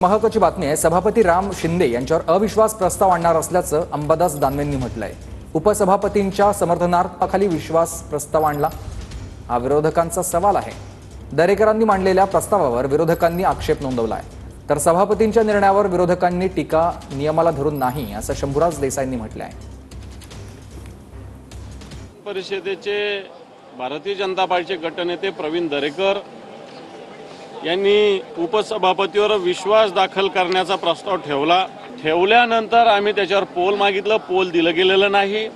महत्त्वाची बातमी आहे। सभापती राम शिंदे यांच्यावर अविश्वास प्रस्ताव आणणार असल्याचं अंबादास दानवेंनी म्हटलंय। उपसभापतींच्या समर्थनार्थाखाली विश्वास प्रस्ताव आणला, हा विरोधकांचा सवाल आहे। दरेकरांनी मांडलेल्या प्रस्तावावर विरोधकांनी आक्षेप नोंदवलाय, तर सभापतींच्या निर्णयावर विरोधकांनी टीका नियमाला धरून नाही असं शंभूराज देसाईंनी म्हटलंय। परिषदेचे भारतीय जनता पार्टीचे गटनेते प्रवीण दरेकर यांनी उपसभापतीवर विश्वास दाखल करण्याचा प्रस्ताव ठेवल्यानंतर आम्ही त्याच्यावर पोल मागितलं, पोल दिलं गेलेलं नाही।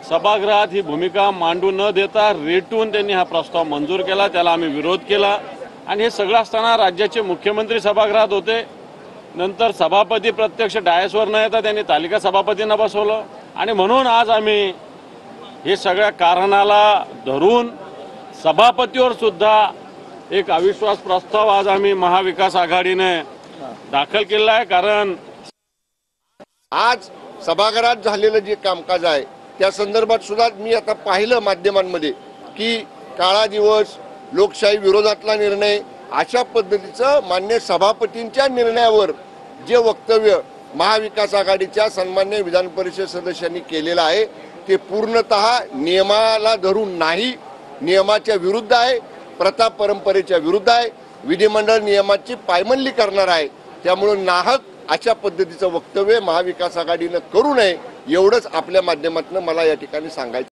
सभागृहात ही भूमिका मांडू न देता रेटून त्यांनी हा प्रस्ताव मंजूर केला, त्याला आम्ही विरोध केला। आणि हे सगळं असताना राज्याचे मुख्यमंत्री सभागृहात होते। नंतर सभापती प्रत्यक्ष डायसवर न येता त्यांनी तालिका सभापतींना बसवलं आणि म्हणून आज आम्ही हे सगळ्या कारणाला धरून सभापतीवर सुद्धा एक अविश्वास प्रस्ताव आज आम्ही महाविकास आघाडीने दाखल केला आहे। कारण आज सभागृहात झालेलं जे कामकाज आहे त्या संदर्भात सुद्धा मी आता पाहिलं माध्यमांमध्ये की काळा दिवस, लोकशाही विरोधातला निर्णय, अशा पद्धतीचं मान्य सभापतींच्या निर्णयावर जे वक्तव्य महाविकास आघाडीच्या सन्मान्य विधान परिषद सदस्यांनी केलेलं आहे ते पूर्णतः नियमाला धरून नाही, नियमाच्या विरुद्ध आहे, प्रथा परंपरेच्या विरुद्ध आहे, विधिमंडळ नियमाची पायमल्ली करणार आहे। त्यामुळे नाहक अशा पद्धतीचं वक्तव्य महाविकास आघाडीने करू नये एवढंच आपल्या माध्यमातून मला या ठिकाणी सांगायचं।